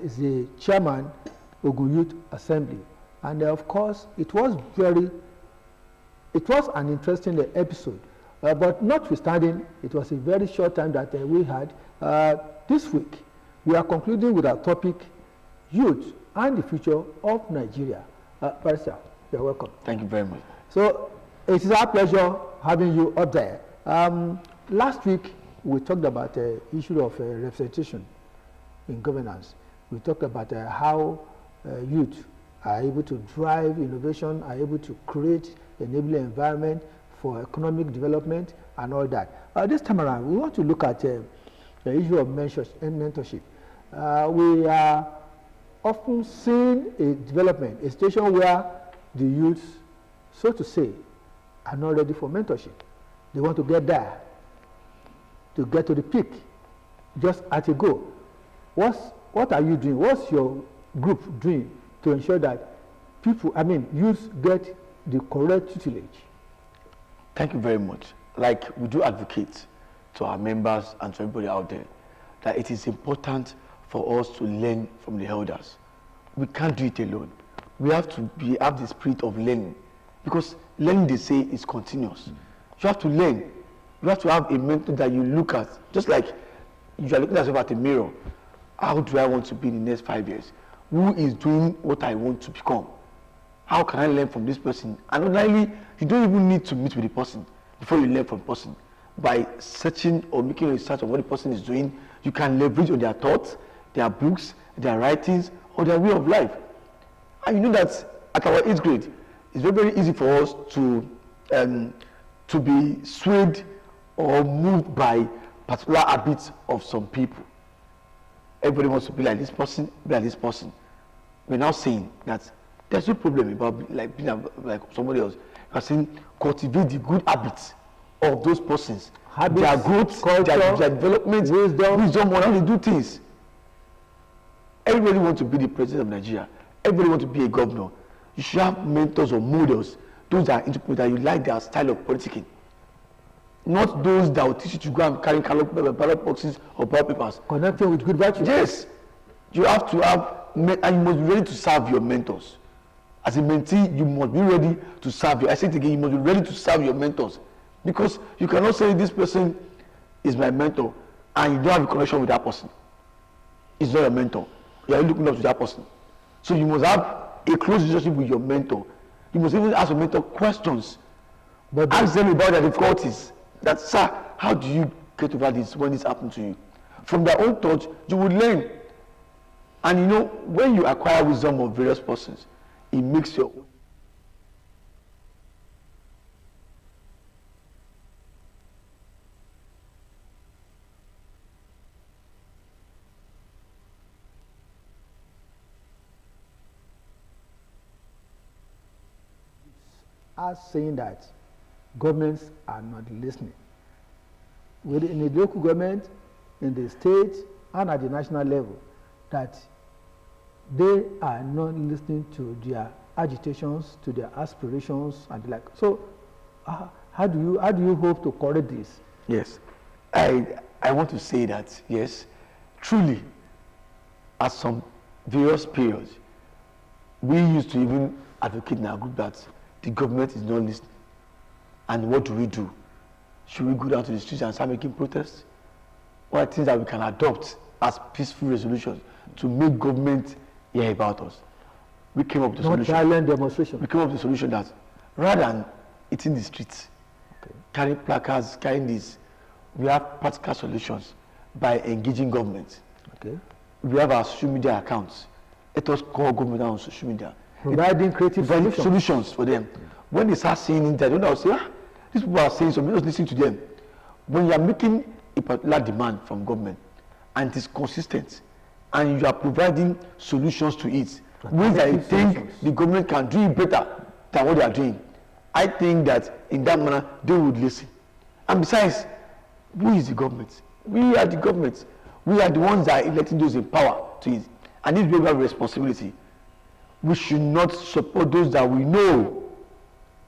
is the chairman Ogun Youth Assembly. And of course, it was an interesting episode. But notwithstanding, it was a very short time that we had. This week, we are concluding with our topic, Youth and the Future of Nigeria. Barrister, you're welcome. Thank you very much. So, it is our pleasure having you up there. Last week, we talked about the issue of representation in governance. We talked about how youth are able to drive innovation, are able to create enabling environment for economic development and all that. This time around, we want to look at the issue of mentorship. We are often seeing a development, a situation where the youth, so to say, are not ready for mentorship. They want to get there, to get to the peak, just at a go. What are you doing? What's your group doing to ensure that youth get the correct tutelage? Thank you very much. Like we do advocate to our members and to everybody out there that it is important for us to learn from the elders. We can't do it alone. We have to have the spirit of learning, because learning, they say, is continuous. You have to learn. You have to have a mentor that you look at, just like you are looking at yourself at a mirror. How do I want to be in the next 5 years? Who is doing what I want to become? How can I learn from this person? And ordinarily, you don't even need to meet with the person before you learn from the person. By searching or making research on what the person is doing, you can leverage on their thoughts, their books, their writings, or their way of life. And you know that at our 8th grade, it's very, very easy for us to be swayed or moved by particular habits of some people. Everybody wants to be like this person, be like this person. We're now saying that there's no problem about being like somebody else. We're saying cultivate the good habits of those persons. Habits, their growth, culture, their development, wisdom on how they do things. Everybody wants to be the president of Nigeria. Everybody wants to be a governor. You should have mentors or models, those that are into that you like their style of politicking. Not those that will teach you to go and carry ballot boxes or ballot papers. Connecting with good virtues. Yes. You have to have, and you must be ready to serve your mentors. As a mentee, you must be ready to serve I say it again, you must be ready to serve your mentors. Because you cannot say this person is my mentor and you don't have a connection with that person. It's not your mentor. You are looking up to that person. So you must have a close relationship with your mentor. You must even ask your mentor questions. But ask them about their difficulties. That, sir, how do you get over this when this happened to you? From their own thoughts, you will learn. And you know, when you acquire wisdom of various persons, it makes your own. Are saying that governments are not listening. Within the local government, in the state, and at the national level, that they are not listening to their agitations, to their aspirations, and the like. So, how do you hope to correct this? Yes, I want to say that yes, truly, at some various periods, we used to even advocate in our group that the government is not listening. And what do? Should we go down to the streets and start making protests? What are things that we can adopt as peaceful resolutions to make government hear about us? We came up with the solution. Not violent demonstration. We came up with the solution that rather than eating the streets, carrying placards, carrying this, we have practical solutions by engaging government. Okay. We have our social media accounts. Let us call government on social media. Providing creative solutions for them. When they start saying it, they don't say, these people are saying something, just listen to them. When you are making a particular demand from government and it is consistent and you are providing solutions to it, ways that I think the government can do it better than what they are doing, I think that in that manner they would listen. And besides, who is the government? We are the government. We are the ones that are electing those in power to it. And this is where we have responsibility. We should not support those that we know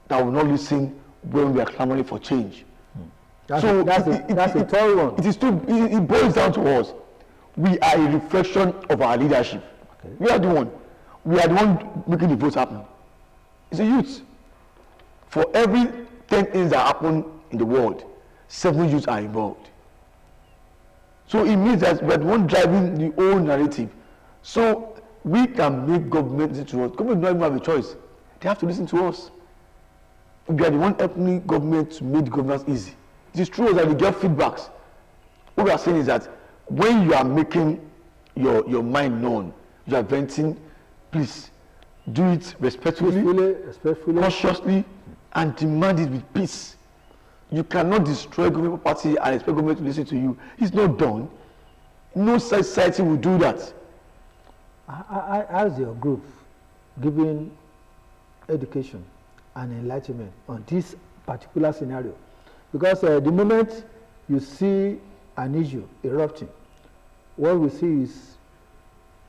that will not listen when we are clamoring for change. That's a tall one. It boils down to us. We are a reflection of our leadership. Okay. We are the one. We are the one making the votes happen. It's the youth. For every 10 things that happen in the world, 7 youths are involved. So it means that we are the one driving the whole narrative. So we can make government listen to us. Government don't even have a choice. They have to listen to us. We are the one helping government to make the governance easy. It is true that we get feedbacks. What we are saying is that when you are making your mind known, you are venting, please do it respectfully, cautiously, and demand it with peace. You cannot destroy government property and expect government to listen to you. It's not done. No society will do that. As your group giving education and enlightenment on this particular scenario, because the moment you see an issue erupting, what we see is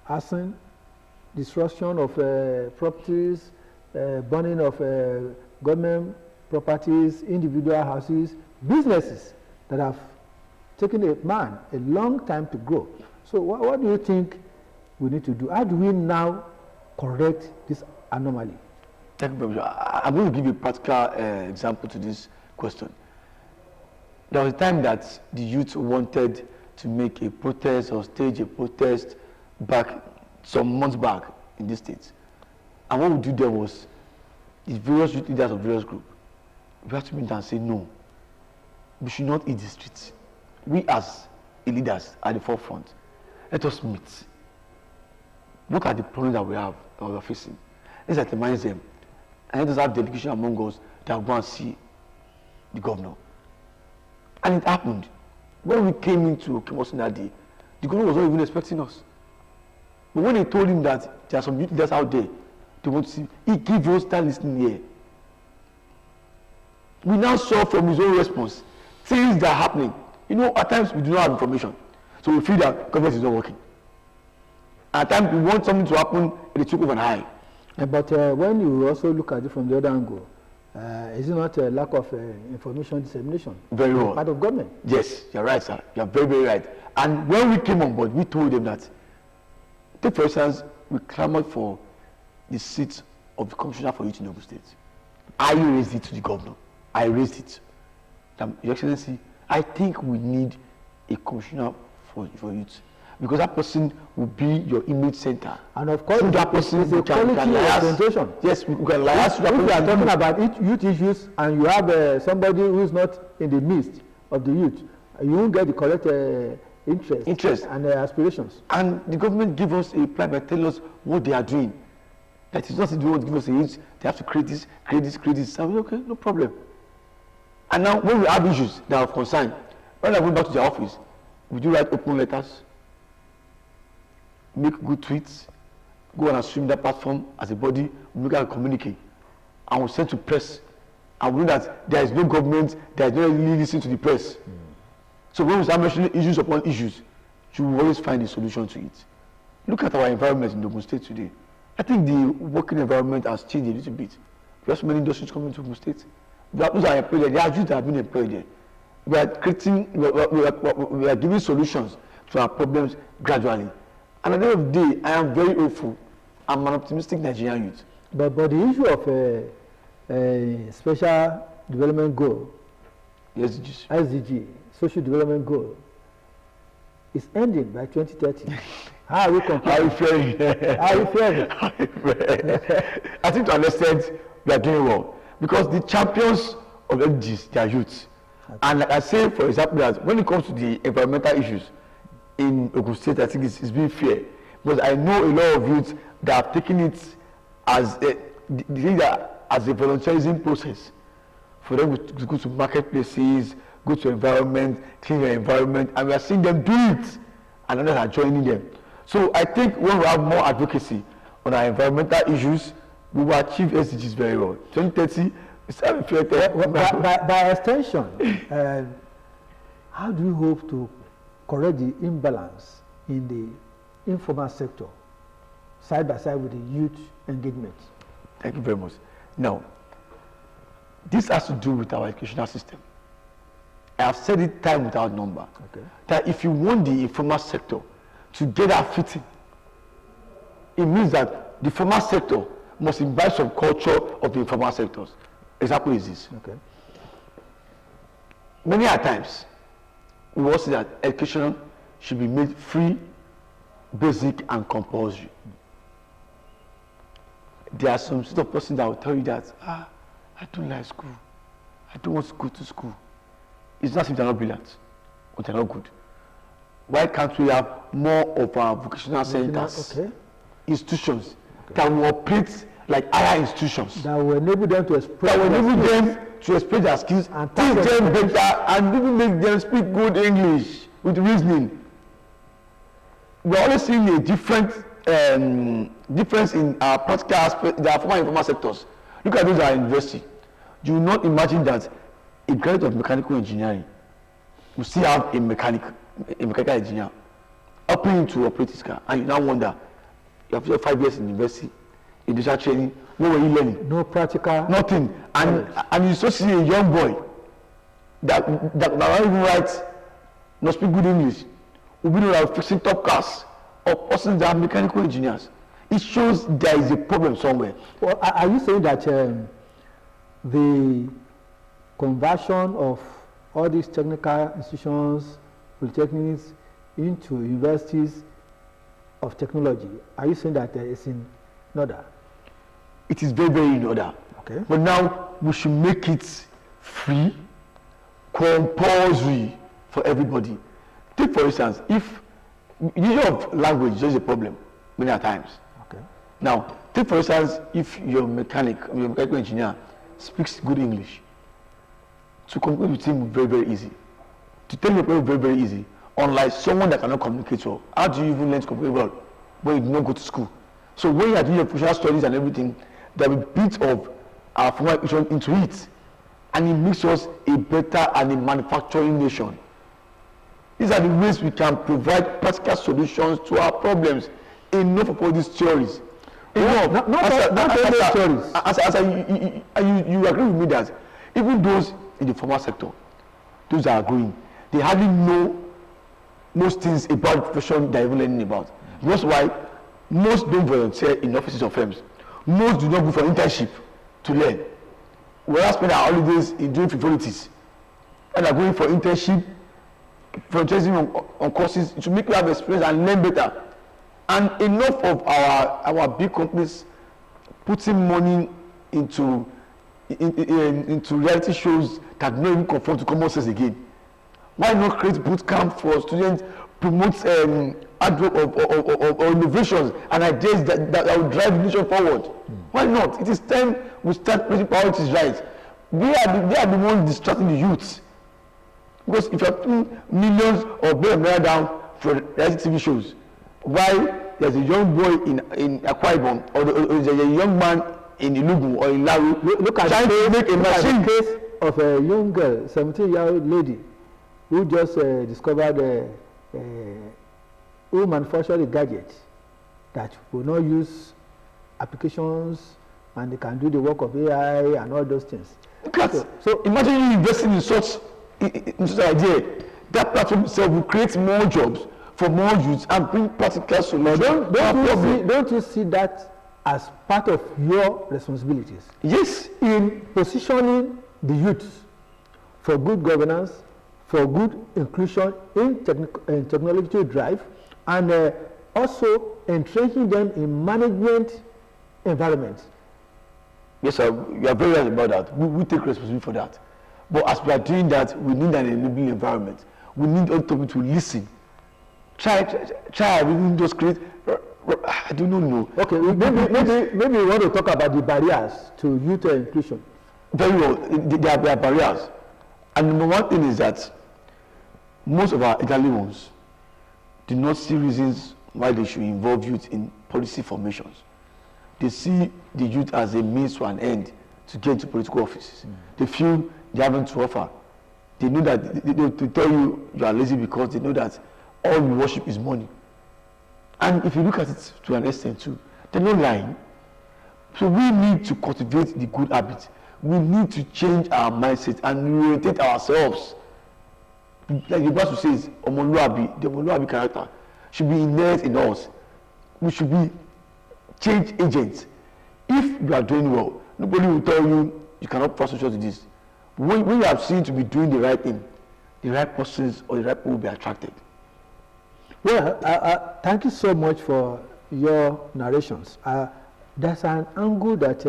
arson, destruction of properties, burning of government properties, individual houses, businesses that have taken a long time to grow. So what do you think we need to do? How do we now correct this anomaly? Thank you very much. I'm going to give you a practical example to this question. There was a time that the youth wanted to make a protest or stage a protest back some months back in this state. And what we do there was the various youth leaders of various groups, we have to meet and say no. We should not eat the streets. We as leaders at the forefront, let us meet. What are the problems that we have that we are facing? Let's itemize them. And let us have delegation among us that will go and see the governor. And it happened. When we came into Kemosin that day, the governor was not even expecting us. But when they told him that there are some youth leaders out there, they want to see, he gave us that listening here. We now saw from his own response things that are happening. You know, at times we do not have information. So we feel that government is not working. At times we want something to happen and they took over an eye. But when you also look at it from the other angle, is it not a lack of information dissemination? Very well. Part of government? Yes, you're right, sir. You're very, very right. And when we came on board, we told them that, take for instance, we clamored for the seat of the Commissioner for Youth in Ogun State. I raised it to the governor. I raised it. Your Excellency, I think we need a commissioner for youth, because that person will be your image center. And of course, that person is a quality representation. Yes, we can liaise. If we are talking about youth issues and you have somebody who is not in the midst of the youth, you won't get the correct interest and aspirations. And the government give us a plan by telling us what they are doing. That is not they want to give us a hint. They have to create this. And we okay, no problem. And now when we have issues that are of concern, when I go back to the office, we do write open letters, make good tweets, go and assume that platform as a body, we make a communique, and we send to press. And we know that there is no government, there is no really listening to the press. So when we start mentioning issues upon issues, you will always find a solution to it. Look at our environment in Ogun State today. I think the working environment has changed a little bit. We have so many industries coming to Ogun State. Those are employed there. There are youth that have been employed there. We are creating, we are giving solutions to our problems gradually. And at the end of the day, I am very hopeful. I'm an optimistic Nigerian youth. But the issue of special development goal, SDG, social development goal, is ending by 2030. How are we comparing? How are you feeling? How are you feeling? I think to understand we are doing well. Because the champions of SDGs, they are youths. Okay. And like I say, for example, that when it comes to the environmental issues in Ogun State, I think it's being fair. Because I know a lot of youths that have taken it as a volunteerism process. For them to go to marketplaces, go to environment, clean your environment, and we are seeing them do it, and others are joining them. So I think when we have more advocacy on our environmental issues, we will achieve SDGs very well. 2030 is by extension, how do you hope to correct the imbalance in the informal sector, side by side with the youth engagement? Thank you very much. Now, this has to do with our educational system. I have said it time without number, that if you want the informal sector to get that fitting, it means that the formal sector must imbibe some culture of the informal sectors. Example is this. Okay. Many a times, we will say that education should be made free, basic, and compulsory. There are some sort of person that will tell you that, I don't like school. I don't want to go to school. It's not if they're not brilliant or they're not good. Why can't we have more of our vocational centers, Okay. institutions that will operate like higher institutions? That will enable them to express. That will their enable skills. them to express their skills, And teach them better, and even make them speak good English with reasoning. We're always seeing a difference in our practical aspect, the formal informal sectors. Look at those at university. You will not imagine that a graduate of mechanical engineering will still have a mechanical engineer helping him to operate his car, and you now wonder, you have 5 years in university, industrial training, what were you learning? No practical. Nothing. And you still see a young boy that not even write, not speak good English, will be like fixing top cars, or persons that are mechanical engineers. It shows there is a problem somewhere. Well, are you saying that the conversion of all these technical institutions, polytechnics, into universities of technology, are you saying that it's in order? It is very, very in order. Okay. But now we should make it free, compulsory for everybody. Take for instance, if use of language is just a problem many times. Okay. Now, take for instance, if your mechanical engineer speaks good English, to communicate with him very, very easy. To tell him very, very easy. Unlike someone that cannot communicate well. How do you even learn to communicate well when you do not go to school? So when you are doing your professional studies and everything, there will be bits of our formal education into it. And it makes us a better and a manufacturing nation. These are the ways we can provide practical solutions to our problems. Enough of all these theories. Enough. Not theories. You agree with me that even those in the formal sector, those that are growing, they hardly know most things about the profession they're even learning about. That's why most don't volunteer in offices or firms. Most do not go for internship to learn. We all spend our holidays in doing frivolities. And are going for internship, volunteering on courses to make you have experience and learn better. And enough of our big companies putting money into reality shows that do not even conform to common sense again. Why not create boot camp for students, promote or innovations and ideas that will drive the nation forward? Why not? It is time we start putting priorities right. They are the ones distracting the youth. Because if you are putting millions of naira down for reality TV shows, why there's a young boy in Akwa Ibom or there's a young man in Ilugu or in Laru look at trying to make a machine. The case of a young girl, 17-year-old lady, who just discovered who manufactured a gadget that will not use applications and they can do the work of AI and all those things. So imagine you investing in such an idea. That platform itself will create more jobs for more youths and bring practical solutions. Don't you see that as part of your responsibilities? Yes. In positioning the youth for good governance, for good inclusion in technological drive, and also entrenching them in management environments. Yes, sir. You are very right about that. We take responsibility for that. But as we are doing that, we need an enabling environment. We need other people to listen. Try. We just create. I do not know. Okay, maybe we want to talk about the barriers to youth inclusion. Very well. There are barriers. And number one thing is that most of our elderly ones do not see reasons why they should involve youth in policy formations. They see the youth as a means to an end to get into political offices. They feel they haven't to offer. They know that they tell you are lazy because they know that all you worship is money. And if you look at it to an extent too, they're not lying. So we need to cultivate the good habits. We need to change our mindset and reorientate ourselves. Like the Bible says, Omoluabi, the Omoluabi character. should be inherent in us. We should be change agents. If you are doing well, nobody will tell you you cannot pass social to this. When you are seen to be doing the right thing, the right persons or the right people will be attracted. Well, thank you so much for your narrations. There's an angle that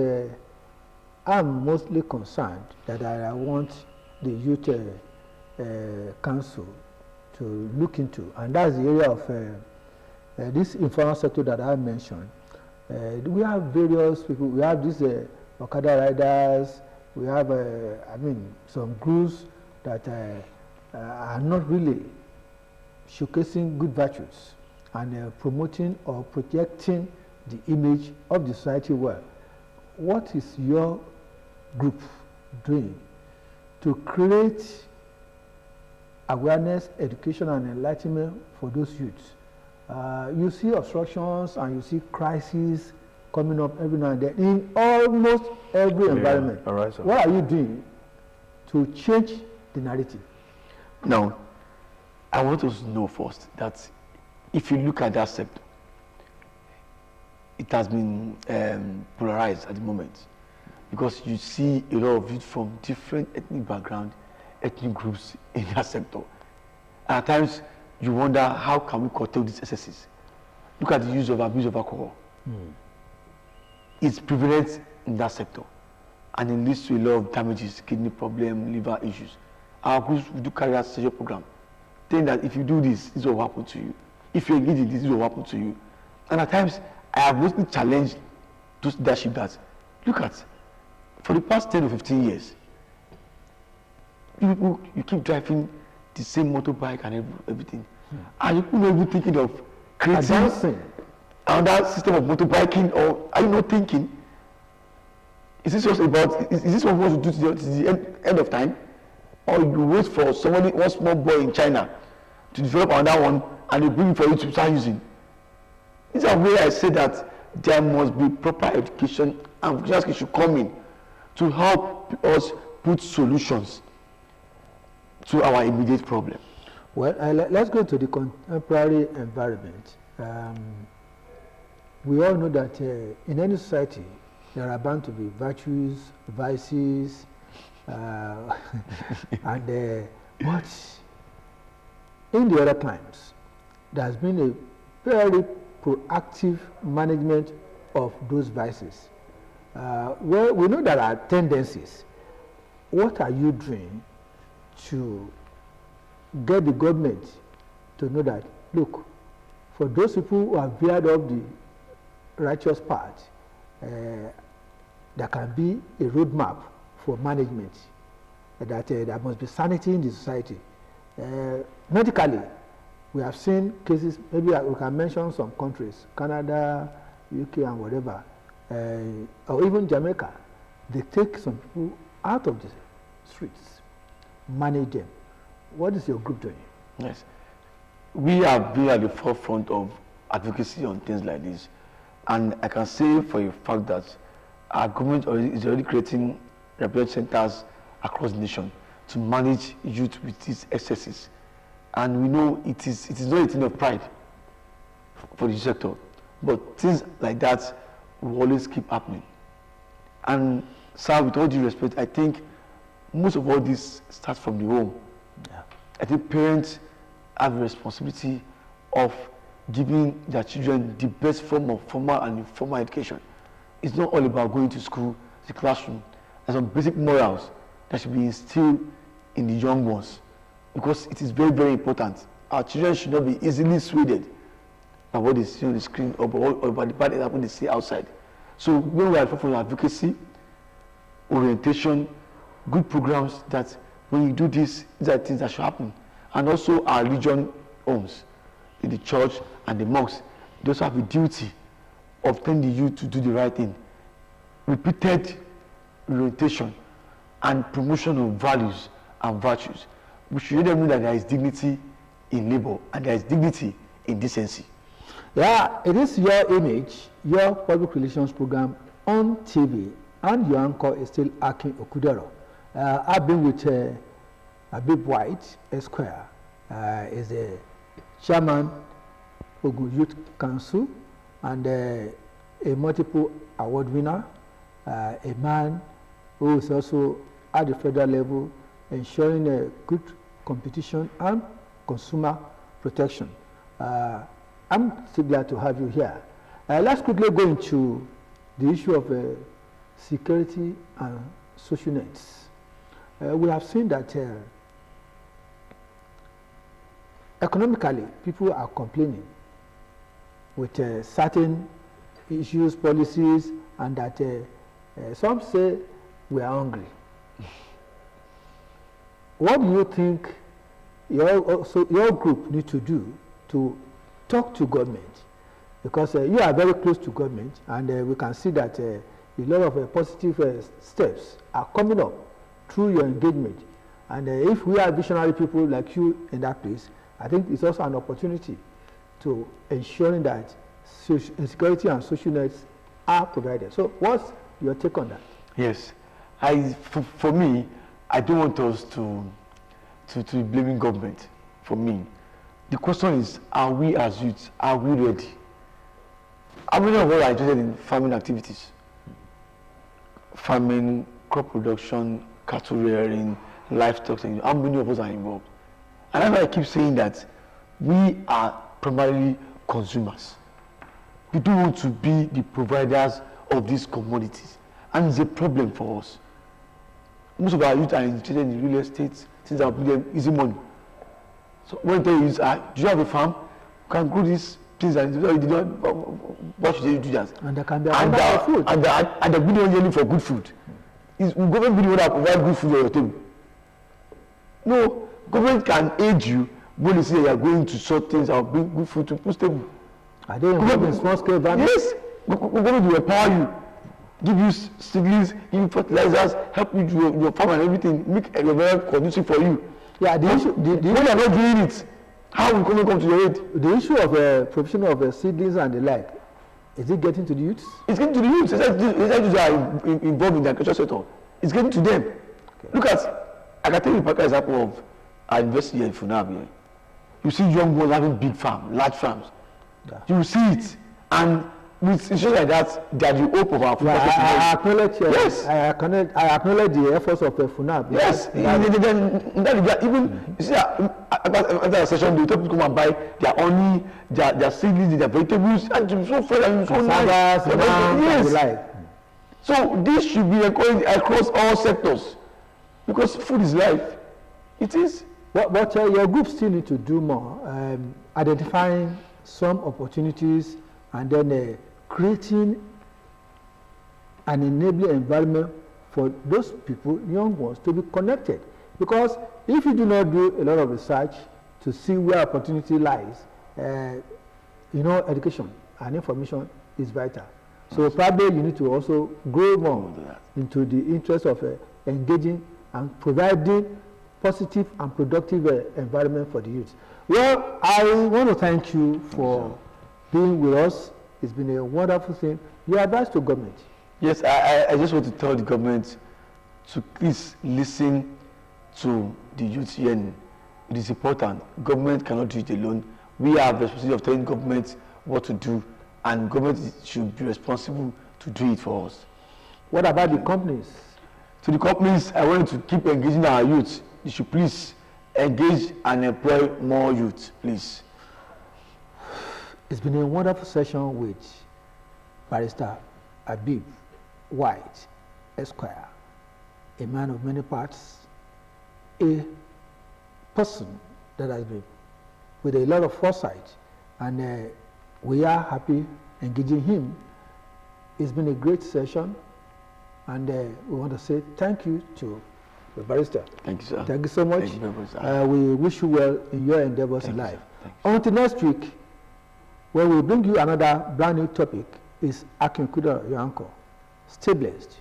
I'm mostly concerned that I want the Youth Council to look into, and that's the area of this informal sector that I mentioned. We have various people. We have these Okada riders. We have, some groups that are not really showcasing good virtues and promoting or projecting the image of the society well. What is your group doing to create awareness, education, and enlightenment for those youths? You see obstructions and you see crises coming up every now and then in almost every environment. All right, sir. What are you doing to change the narrative? Now, I want us to know first that if you look at that sector, it has been polarized at the moment, because you see a lot of youth from different ethnic background, ethnic groups in that sector. And at times, you wonder, how can we curtail these excesses? Look at the use of abuse of alcohol. It's prevalent in that sector, and it leads to a lot of damages, kidney problem, liver issues. Our groups do carry out social program, saying that if you do this, this will happen to you. If you engage in this, this will happen to you. And at times, I have mostly challenged those leadership that, look at, for the past 10 or 15 years, you keep driving the same motorbike and everything. Are you not even thinking of creating another system of motorbiking, or are you not thinking, is this just about, is this what we want to do to the end of time? Or you wait for somebody, one small boy in China to develop another one and they bring it for you to start using? These are where I say that there must be proper education, and vocational should come in to help us put solutions to our immediate problem. Well, let's go to the contemporary environment. We all know that in any society there are bound to be virtues, vices, and but in the other times there has been a very proactive management of those vices. Well, we know there are tendencies. What are you doing to get the government to know that, look, for those people who have veered off the righteous path, there can be a roadmap for management, that there must be sanity in the society. Medically, we have seen cases, maybe we can mention some countries, Canada, UK, and whatever, or even Jamaica. They take some people out of the streets, manage them. What is your group doing? Yes, we have been at the forefront of advocacy on things like this, and I can say for a fact that our government is already creating rehabilitation centers across the nation to manage youth with these excesses. And we know it is not a thing of pride for the sector, but things like that will always keep happening. And sir, with all due respect, I think most of all this starts from the home. Yeah. I think parents have a responsibility of giving their children the best form of formal and informal education. It's not all about going to school, the classroom. There's some basic morals that should be instilled in the young ones, because it is very, very important. Our children should not be easily swayed by what they see on the screen or by the bad example they see outside. So when we are for advocacy, orientation, good programs, that when you do this, these are things that should happen. And also our religion homes, in the church and the mosques, they also have a duty of telling the youth to do the right thing. Repeated orientation and promotion of values and virtues. We should let them know that there is dignity in labor and there is dignity in decency. Yeah, it is your image, your public relations program on TV, and your anchor is still Akin Okudero. I've been with Abib White Esquire, is the chairman Ogun Youth Council, and a multiple award winner, a man who is also at the federal level ensuring a good competition and consumer protection. I'm so glad to have you here. Let's quickly go into the issue of security and social nets. We have seen that economically, people are complaining with certain issues, policies, and that some say we are hungry. What do you think your group need to do to talk to government? Because you are very close to government, and we can see that a lot of positive steps are coming up through your engagement. And if we are visionary people like you in that place, I think it's also an opportunity to ensuring that security and social nets are provided. So what's your take on that? Yes, for me, I don't want us to be blaming government. For me, the question is, are we as youths, are we ready? How many of us are interested in farming activities? Farming, crop production, cattle rearing, livestock, how many of us are involved? And that's why I keep saying that we are primarily consumers. We don't want to be the providers of these commodities. And it's a problem for us. Most of our youth are interested in real estate, things that bring them easy money. So when they use, do you have a farm? You can grow these things and what should they do that? And there can be a food. And the good one only for good food. Is government really want to provide good food on your table? No, government can aid you when you say you are going to sort things or bring good food to people's table. Are they involved in small scale farming? Yes, government will empower you, give you seedlings, give you fertilizers, help you do your farm and everything, make it very conducive for you. Yeah, the issue, when you are not doing it, how will government come to your aid? The issue of provision of seedlings and the like, is it getting to the youths? It's getting to the youths. It's like those are involved in the agriculture sector. It's getting to them. Okay. Look at, I can tell you an example of our university here in Funab here. You see young ones having big farms, large farms. Yeah. You will see it, and with issues like that, they are the hope of our future. I acknowledge. Yes. I acknowledge the efforts of Funab. Yes. Even you see after a session, they tell people to come and buy their honey, their seedlings, their vegetables, and it's so fresh and so nice. Yes. So this should be encouraged across all sectors, because food is life. It is. But your group still need to do more, identifying some opportunities and then creating an enabling environment for those people, young ones, to be connected. Because if you do not do a lot of research to see where opportunity lies, education and information is vital. So probably you need to also grow more into the interest of engaging and providing positive and productive environment for the youth. Well, I want to thank you for being with us. It's been a wonderful thing. Your advice to government? Yes, I just want to tell the government to please listen to the youth here. It is important. Government cannot do it alone. We have the responsibility of telling government what to do, and government should be responsible to do it for us. What about the companies? To the companies, I want to keep engaging our youth. You should please engage and employ more youth, please. It's been a wonderful session with Barrister Habib White, Esquire, a man of many parts, a person that has been with a lot of foresight, and we are happy engaging him. It's been a great session, and we want to say thank you to the barrister. Thank you, sir. Thank you so much. Thank you very much, sir. We wish you well in your endeavors in life. Until next week, when we bring you another brand new topic, is Akin Kuda, your uncle. Stay blessed.